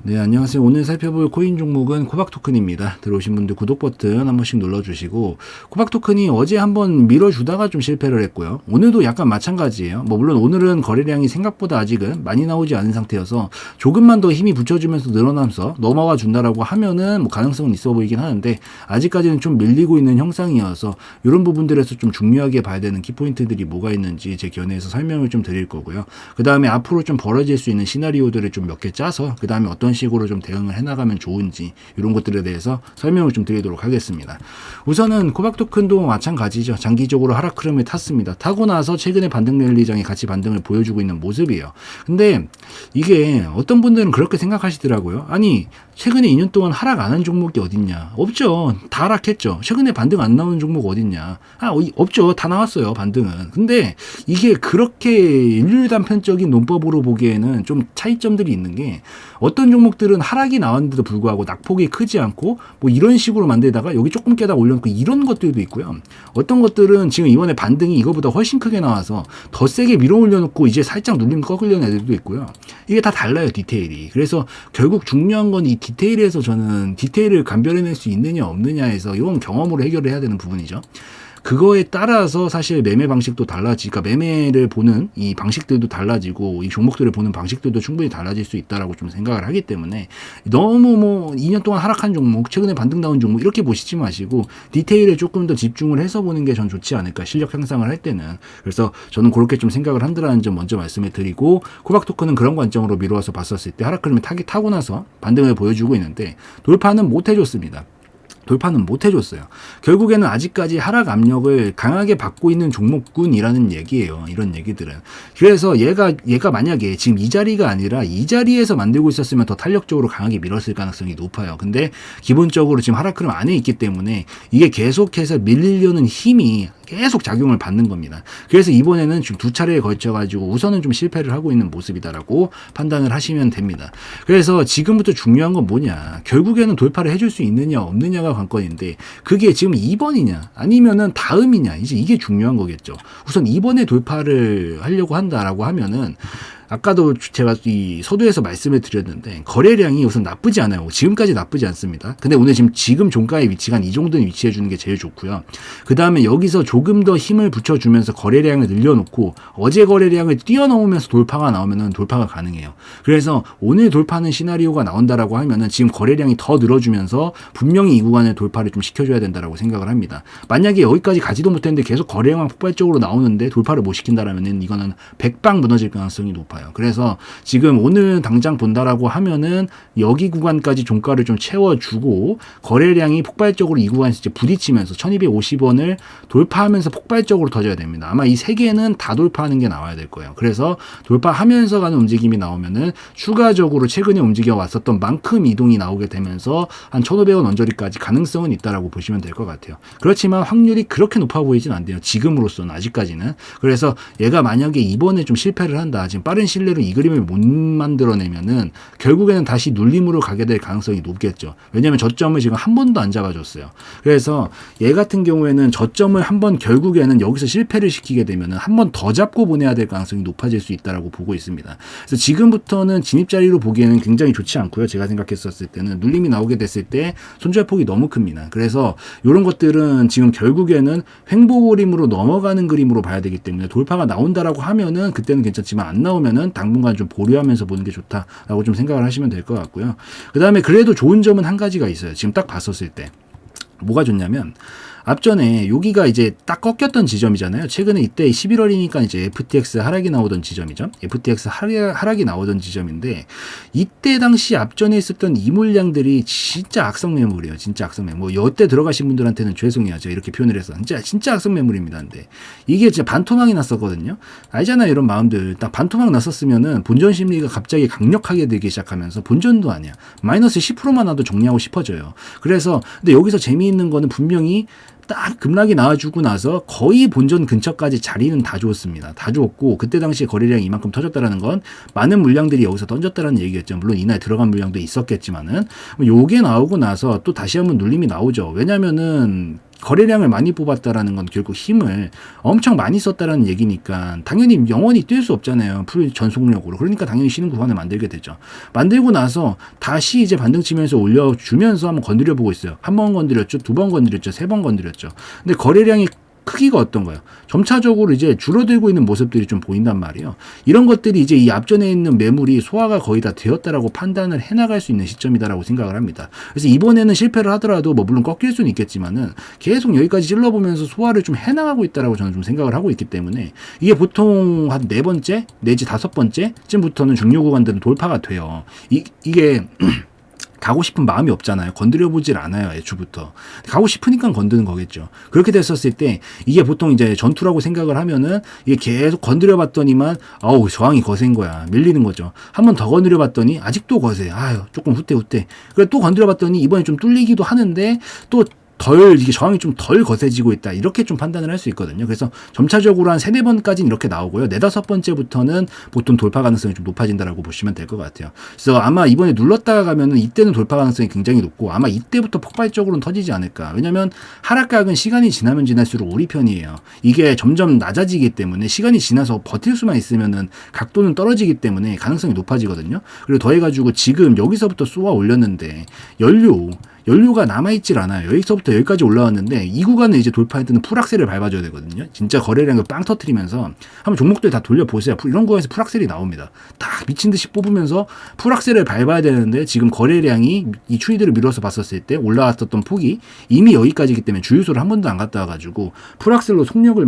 네, 안녕하세요. 오늘 살펴볼 코인 종목은 코박 토큰입니다. 들어오신 분들 구독 버튼 한 번씩 눌러주시고, 코박 토큰이 어제 한번 밀어주다가 좀 실패를 했고요. 오늘도 약간 마찬가지예요. 물론 오늘은 거래량이 생각보다 아직은 많이 나오지 않은 상태여서 조금만 더 힘이 붙여주면서 늘어나면서 넘어가 준다라고 하면은 가능성은 있어 보이긴 하는데, 아직까지는 좀 밀리고 있는 형상이어서 이런 부분들에서 좀 중요하게 봐야 되는 키포인트들이 뭐가 있는지 제 견해에서 설명을 좀 드릴 거고요. 그 다음에 앞으로 좀 벌어질 수 있는 시나리오들을 좀 몇 개 짜서 그 다음에 어떤 식으로 좀 대응을 해나가면 좋은지 이런 것들에 대해서 설명을 좀 드리도록 하겠습니다. 우선은 코박 토큰도 마찬가지죠. 장기적으로 하락 흐름을 탔습니다. 타고 나서 최근에 반등 랠리장이 같이 반등을 보여주고 있는 모습이에요. 근데 이게 어떤 분들은 그렇게 생각하시더라고요. 아니 최근에 2년 동안 하락 안 한 종목이 어딨냐? 없죠. 다 하락했죠. 최근에 반등 안 나오는 종목 어딨냐? 없죠. 다 나왔어요. 반등은. 근데 이게 그렇게 일률단편적인 논법으로 보기에는 좀 차이점들이 있는 게, 어떤 종목들은 하락이 나왔는데도 불구하고 낙폭이 크지 않고 이런 식으로 만들다가 여기 조금 깨다 올려놓고 이런 것들도 있고요. 어떤 것들은 지금 이번에 반등이 이거보다 훨씬 크게 나와서 더 세게 밀어 올려놓고 이제 살짝 눌림 꺾으려는 애들도 있고요. 이게 다 달라요, 디테일이. 그래서 결국 중요한 건 이 디테일에서, 저는 디테일을 감별해낼 수 있느냐 없느냐에서 이건 경험으로 해결을 해야 되는 부분이죠. 그거에 따라서 사실 매매 방식도 달라지니까, 매매를 보는 이 방식들도 달라지고 이 종목들을 보는 방식들도 충분히 달라질 수 있다라고 좀 생각을 하기 때문에, 너무 2년 동안 하락한 종목, 최근에 반등 나온 종목 이렇게 보시지 마시고 디테일에 조금 더 집중을 해서 보는 게 전 좋지 않을까, 실력 향상을 할 때는. 그래서 저는 그렇게 좀 생각을 한다라는 점 먼저 말씀을 드리고, 코박 토큰은 그런 관점으로 미루어서 봤었을 때 하락 흐름이 타고 나서 반등을 보여주고 있는데 돌파는 못 해줬습니다. 돌파는 못 해줬어요. 결국에는 아직까지 하락 압력을 강하게 받고 있는 종목군이라는 얘기예요. 이런 얘기들은. 그래서 얘가 만약에 지금 이 자리가 아니라 이 자리에서 만들고 있었으면 더 탄력적으로 강하게 밀었을 가능성이 높아요. 근데 기본적으로 지금 하락 흐름 안에 있기 때문에 이게 계속해서 밀리려는 힘이 계속 작용을 받는 겁니다. 그래서 이번에는 지금 두 차례에 걸쳐가지고 우선은 좀 실패를 하고 있는 모습이다라고 판단을 하시면 됩니다. 그래서 지금부터 중요한 건 뭐냐, 결국에는 돌파를 해줄 수 있느냐 없느냐가 관건인데, 그게 지금 2번이냐 아니면은 다음이냐, 이제 이게 중요한 거겠죠. 우선 2번에 돌파를 하려고 한다라고 하면은, 아까도 제가 이 서두에서 말씀을 드렸는데 거래량이 우선 나쁘지 않아요. 지금까지 나쁘지 않습니다. 근데 오늘 지금 종가의 위치가 이 정도는 위치해 주는 게 제일 좋고요. 그 다음에 여기서 조금 더 힘을 붙여주면서 거래량을 늘려놓고 어제 거래량을 뛰어넘으면서 돌파가 나오면은 돌파가 가능해요. 그래서 오늘 돌파는 시나리오가 나온다라고 하면은 지금 거래량이 더 늘어주면서 분명히 이 구간을 돌파를 좀 시켜줘야 된다라고 생각을 합니다. 만약에 여기까지 가지도 못했는데 계속 거래량만 폭발적으로 나오는데 돌파를 못 시킨다라면은 이거는 100방 무너질 가능성이 높아요. 그래서 지금 오늘 당장 본다라고 하면은 여기 구간까지 종가를 좀 채워주고 거래량이 폭발적으로 이 구간에서 이제 부딪히면서 1250원을 돌파하면서 폭발적으로 터져야 됩니다. 아마 이 세 개는 다 돌파하는 게 나와야 될 거예요. 그래서 돌파하면서 가는 움직임이 나오면은 추가적으로 최근에 움직여 왔었던 만큼 이동이 나오게 되면서 한 1,500원 언저리까지 가능성은 있다라고 보시면 될 것 같아요. 그렇지만 확률이 그렇게 높아 보이진 않대요. 지금으로서는 아직까지는. 그래서 얘가 만약에 이번에 좀 실패를 한다, 지금 빠른 실내로 이 그림을 못 만들어내면은 결국에는 다시 눌림으로 가게 될 가능성이 높겠죠. 왜냐하면 저점을 지금 한 번도 안 잡아줬어요. 그래서 얘 같은 경우에는 저점을 한번 결국에는 여기서 실패를 시키게 되면은 한 번 더 잡고 보내야 될 가능성이 높아질 수 있다라고 보고 있습니다. 그래서 지금부터는 진입 자리로 보기에는 굉장히 좋지 않고요. 제가 생각했었을 때는 눌림이 나오게 됐을 때 손절폭이 너무 큽니다. 그래서 이런 것들은 지금 결국에는 횡보그림으로 넘어가는 그림으로 봐야 되기 때문에, 돌파가 나온다라고 하면은 그때는 괜찮지만 안 나오면은 당분간 좀 보류하면서 보는 게 좋다라고 좀 생각을 하시면 될 것 같고요. 그 다음에 그래도 좋은 점은 한 가지가 있어요. 지금 딱 봤었을 때 뭐가 좋냐면, 앞전에 여기가 이제 딱 꺾였던 지점이잖아요. 최근에 이때 11월이니까 이제 FTX 하락이 나오던 지점이죠. FTX 하락이 나오던 지점인데, 이때 당시 앞전에 있었던 이 물량들이 진짜 악성 매물이에요. 진짜 악성 매물. 여태 들어가신 분들한테는 죄송해요. 제가 이렇게 표현을 해서. 진짜 악성 매물입니다. 근데 이게 진짜 반토막이 났었거든요. 알잖아요. 이런 마음들. 딱 반토막 났었으면은 본전 심리가 갑자기 강력하게 되기 시작하면서, 본전도 아니야, 마이너스 10%만 나도 정리하고 싶어져요. 그래서 근데 여기서 재미있는 거는 분명히 딱 급락이 나와주고 나서 거의 본전 근처까지 자리는 다 주었습니다. 다 주었고, 그때 당시에 거래량이 이만큼 터졌다라는 건 많은 물량들이 여기서 던졌다라는 얘기였죠. 물론 이날 들어간 물량도 있었겠지만은, 요게 나오고 나서 또 다시 한번 눌림이 나오죠. 왜냐면은 거래량을 많이 뽑았다라는 건 결국 힘을 엄청 많이 썼다라는 얘기니까 당연히 영원히 뛸 수 없잖아요. 풀 전속력으로. 그러니까 당연히 쉬는 구간을 만들게 되죠. 만들고 나서 다시 이제 반등 치면서 올려주면서 한번 건드려 보고 있어요. 한 번 건드렸죠. 두 번 건드렸죠. 세 번 건드렸죠. 근데 거래량이 크기가 어떤가요? 점차적으로 이제 줄어들고 있는 모습들이 좀 보인단 말이에요. 이런 것들이 이제 이 앞전에 있는 매물이 소화가 거의 다 되었다라고 판단을 해나갈 수 있는 시점이다라고 생각을 합니다. 그래서 이번에는 실패를 하더라도 뭐 물론 꺾일 수는 있겠지만은 계속 여기까지 찔러보면서 소화를 좀 해나가고 있다라고 저는 좀 생각을 하고 있기 때문에 이게 보통 한 네 번째 내지 다섯 번째쯤부터는 중요 구간들은 돌파가 돼요. 이게 가고 싶은 마음이 없잖아요. 건드려보질 않아요. 애초부터. 가고 싶으니까 건드는 거겠죠. 그렇게 됐었을 때 이게 보통 이제 전투라고 생각을 하면은 이게 계속 건드려봤더니만 아우 저항이 거센 거야. 밀리는 거죠. 한 번 더 건드려봤더니 아직도 거세. 아유 조금 후퇴. 그래 또 건드려봤더니 이번에 좀 뚫리기도 하는데 또 이게 저항이 좀 덜 거세지고 있다. 이렇게 좀 판단을 할 수 있거든요. 그래서 점차적으로 한 3-4번까지는 이렇게 나오고요. 4-5번째부터는 보통 돌파 가능성이 좀 높아진다라고 보시면 될 것 같아요. 그래서 아마 이번에 눌렀다가 가면은 이때는 돌파 가능성이 굉장히 높고 아마 이때부터 폭발적으로는 터지지 않을까. 왜냐면 하락각은 시간이 지나면 지날수록 오리 편이에요. 이게 점점 낮아지기 때문에 시간이 지나서 버틸 수만 있으면은 각도는 떨어지기 때문에 가능성이 높아지거든요. 그리고 더해가지고 지금 여기서부터 쏘아 올렸는데 연료가 남아있질 않아요. 여기서부터 여기까지 올라왔는데 이 구간을 이제 돌파할 때는 풀악셀을 밟아줘야 되거든요. 진짜 거래량을 빵 터트리면서 한번 종목들 다 돌려보세요. 이런 거에서 풀악셀이 나옵니다. 딱 미친 듯이 뽑으면서 풀악셀을 밟아야 되는데 지금 거래량이 이 추이들을 밀어서 봤었을 때 올라왔었던 폭이 이미 여기까지이기 때문에 주유소를 한 번도 안 갔다 와가지고 풀악셀로 속력을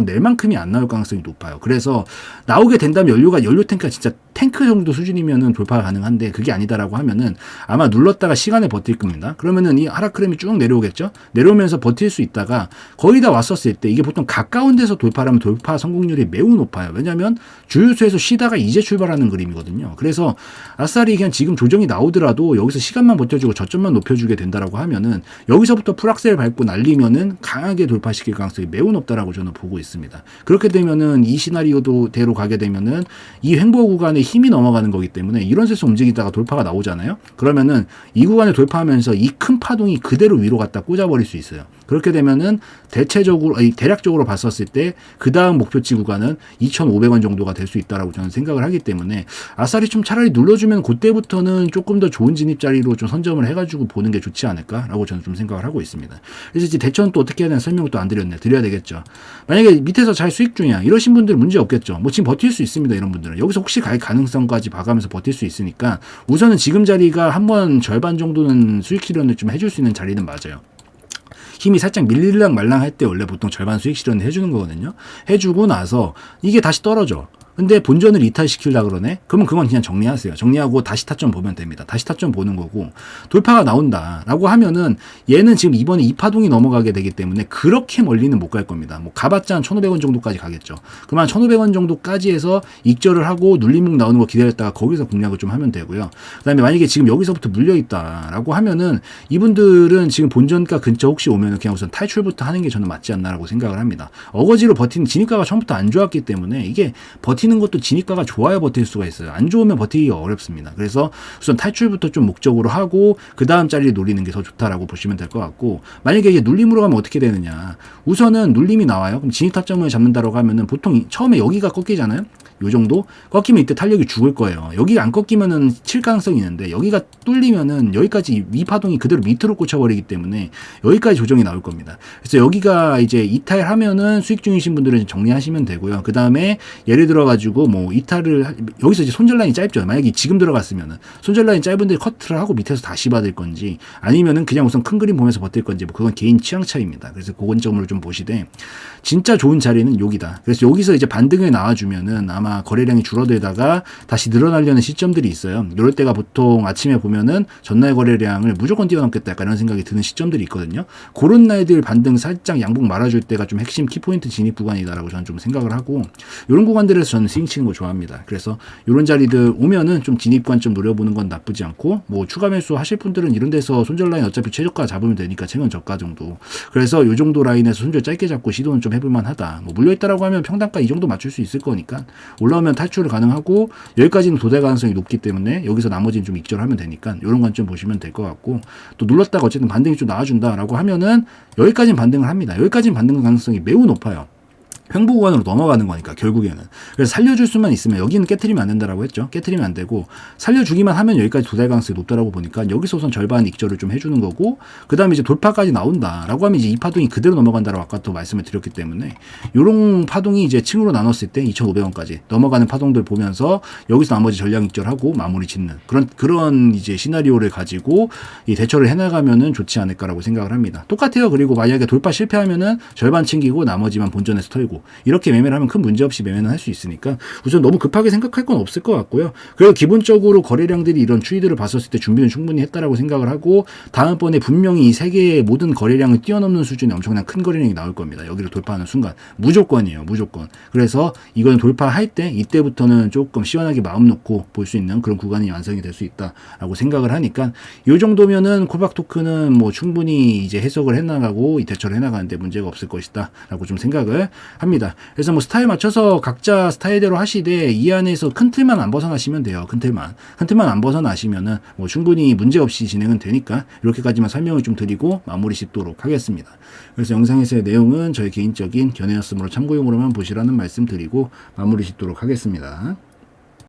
낼 만큼이 안 나올 가능성이 높아요. 그래서 나오게 된다면 연료 탱크가 진짜 탱크 정도 수준이면은 돌파가 가능한데 그게 아니다라고 하면은 아마 눌렀다가 시간에 버틸 겁니다. 그러면은 이 하락 흐름이 쭉 내려오겠죠? 내려오면서 버틸 수 있다가 거의 다 왔었을 때 이게 보통 가까운 데서 돌파하면 돌파 성공률이 매우 높아요. 왜냐면 주유소에서 쉬다가 이제 출발하는 그림이거든요. 그래서 아싸리 그냥 지금 조정이 나오더라도 여기서 시간만 버텨주고 저점만 높여주게 된다라고 하면은 여기서부터 풀악셀 밟고 날리면은 강하게 돌파시킬 가능성이 매우 높다라고 저는 보고 있습니다. 그렇게 되면은 이 시나리오도 대로 가게 되면은 이 횡보 구간에 힘이 넘어가는 거기 때문에 이런 데서 움직이다가 돌파가 나오잖아요. 그러면은 이 구간을 돌파하면서 이 큰 파동이 그대로 위로 갖다 꽂아버릴 수 있어요. 그렇게 되면은 대략적으로 봤었을 때 그 다음 목표치 구간은 2,500원 정도가 될 수 있다라고 저는 생각을 하기 때문에 아싸리 좀 차라리 눌러주면 그때부터는 조금 더 좋은 진입 자리로 좀 선점을 해가지고 보는 게 좋지 않을까라고 저는 좀 생각을 하고 있습니다. 그래서 이제 대처는 또 어떻게 해야 되나 설명을 또 안 드렸네. 드려야 되겠죠. 만약에 밑에서 잘 수익 중이야. 이러신 분들은 문제 없겠죠. 뭐 지금 버틸 수 있습니다. 이런 분들은. 여기서 혹시 갈 가능성까지 봐가면서 버틸 수 있으니까 우선은 지금 자리가 한번 절반 정도는 수익 실현을 좀 해줄 수 있는 자리는 맞아요. 힘이 살짝 밀릴랑 말랑 할 때 원래 보통 절반 수익 실현을 해주는 거거든요. 해주고 나서 이게 다시 떨어져. 근데 본전을 이탈시키려고 그러네? 그러면 그건 그냥 정리하세요. 정리하고 다시 타점 보면 됩니다. 다시 타점 보는 거고 돌파가 나온다라고 하면은 얘는 지금 이번에 이 파동이 넘어가게 되기 때문에 그렇게 멀리는 못 갈 겁니다. 뭐 가봤자 한 1,500원 정도까지 가겠죠. 그러면 1,500원 정도까지 해서 익절을 하고 눌림목 나오는 거 기다렸다가 거기서 공략을 좀 하면 되고요. 그다음에 만약에 지금 여기서부터 물려있다라고 하면은 이분들은 지금 본전가 근처 혹시 오면은 그냥 우선 탈출부터 하는 게 저는 맞지 않나라고 생각을 합니다. 어거지로 버티는 진입가가 처음부터 안 좋았기 때문에 이게 버티는 것도 진입가가 좋아야 버틸 수가 있어요. 안 좋으면 버티기가 어렵습니다. 그래서 우선 탈출부터 좀 목적으로 하고 그 다음 자리를 노리는 게 더 좋다라고 보시면 될 것 같고 만약에 이게 눌림으로 가면 어떻게 되느냐. 우선은 눌림이 나와요. 그럼 진입 타점을 잡는다라고 하면은 보통 처음에 여기가 꺾이잖아요. 요 정도 꺾이면 이때 탄력이 죽을 거예요. 여기가 안 꺾이면은 칠 가능성이 있는데 여기가 뚫리면은 여기까지 위 파동이 그대로 밑으로 꽂혀버리기 때문에 여기까지 조정이 나올 겁니다. 그래서 여기가 이제 이탈하면은 수익 중이신 분들은 정리하시면 되고요. 그 다음에 예를 들어 가지고 뭐 이탈을 여기서 이제 손절 라인이 짧죠. 만약에 지금 들어갔으면은 손절 라인 짧은데 커트를 하고 밑에서 다시 받을 건지 아니면은 그냥 우선 큰 그림 보면서 버틸 건지 뭐 그건 개인 취향 차이입니다. 그래서 그건 점으로 좀 보시되 진짜 좋은 자리는 여기다. 그래서 여기서 이제 반등을 나와주면은 아마 거래량이 줄어들다가 다시 늘어나려는 시점들이 있어요. 이럴 때가 보통 아침에 보면은 전날 거래량을 무조건 뛰어넘겠다 약간 이런 생각이 드는 시점들이 있거든요. 그런 날들 반등 살짝 양봉 말아줄 때가 좀 핵심 키포인트 진입 구간이다라고 저는 좀 생각을 하고 이런 구간들에서 저는 스윙 치는 거 좋아합니다. 그래서 이런 자리들 오면은 좀 진입관 좀 노려보는 건 나쁘지 않고 뭐 추가 매수 하실 분들은 이런 데서 손절 라인 어차피 최저가 잡으면 되니까 최근 저가 정도. 그래서 요 정도 라인에서 손절 짧게 잡고 시도는 좀 해볼만 하다. 뭐 물려있다라고 하면 평단가 이 정도 맞출 수 있을 거니까 올라오면 탈출을 가능하고 여기까지는 도달 가능성이 높기 때문에 여기서 나머지는 좀 익절하면 되니까 이런 관점 보시면 될 것 같고 또 눌렀다가 어쨌든 반등이 좀 나와준다라고 하면은 여기까지는 반등을 합니다. 여기까지는 반등 가능성이 매우 높아요. 횡보 구간으로 넘어가는 거니까 결국에는. 그래서 살려줄 수만 있으면 여기는 깨트리면 안 된다라고 했죠. 깨트리면 안 되고 살려주기만 하면 여기까지 도달 가능성이 높다라고 보니까 여기서 우선 절반 익절을 좀 해주는 거고 그 다음에 이제 돌파까지 나온다라고 하면 이제 이 파동이 그대로 넘어간다라고 아까 또 말씀을 드렸기 때문에 요런 파동이 이제 층으로 나눴을 때 2,500원까지 넘어가는 파동들 보면서 여기서 나머지 전량 익절하고 마무리 짓는 그런 이제 시나리오를 가지고 이 대처를 해나가면은 좋지 않을까라고 생각을 합니다. 똑같아요. 그리고 만약에 돌파 실패하면은 절반 챙기고 나머지만 본전에서 털고 이렇게 매매를 하면 큰 문제 없이 매매는 할 수 있으니까 우선 너무 급하게 생각할 건 없을 것 같고요. 그리고 기본적으로 거래량들이 이런 추이들을 봤었을 때 준비는 충분히 했다라고 생각을 하고 다음번에 분명히 이 세 개의 모든 거래량을 뛰어넘는 수준의 엄청난 큰 거래량이 나올 겁니다. 여기를 돌파하는 순간 무조건이에요. 무조건. 그래서 이거는 돌파할 때 이때부터는 조금 시원하게 마음 놓고 볼 수 있는 그런 구간이 완성이 될 수 있다라고 생각을 하니까 이 정도면은 코박 토큰은 뭐 충분히 이제 해석을 해나가고 이 대처를 해나가는데 문제가 없을 것이다라고 좀 생각을 합니다. 그래서 뭐 스타일 맞춰서 각자 스타일대로 하시되 이 안에서 큰 틀만 안 벗어나시면 돼요. 큰 틀만 안 벗어나시면은 뭐 충분히 문제 없이 진행은 되니까 이렇게까지만 설명을 좀 드리고 마무리 짓도록 하겠습니다. 그래서 영상에서의 내용은 저의 개인적인 견해였으므로 참고용으로만 보시라는 말씀 드리고 마무리 짓도록 하겠습니다.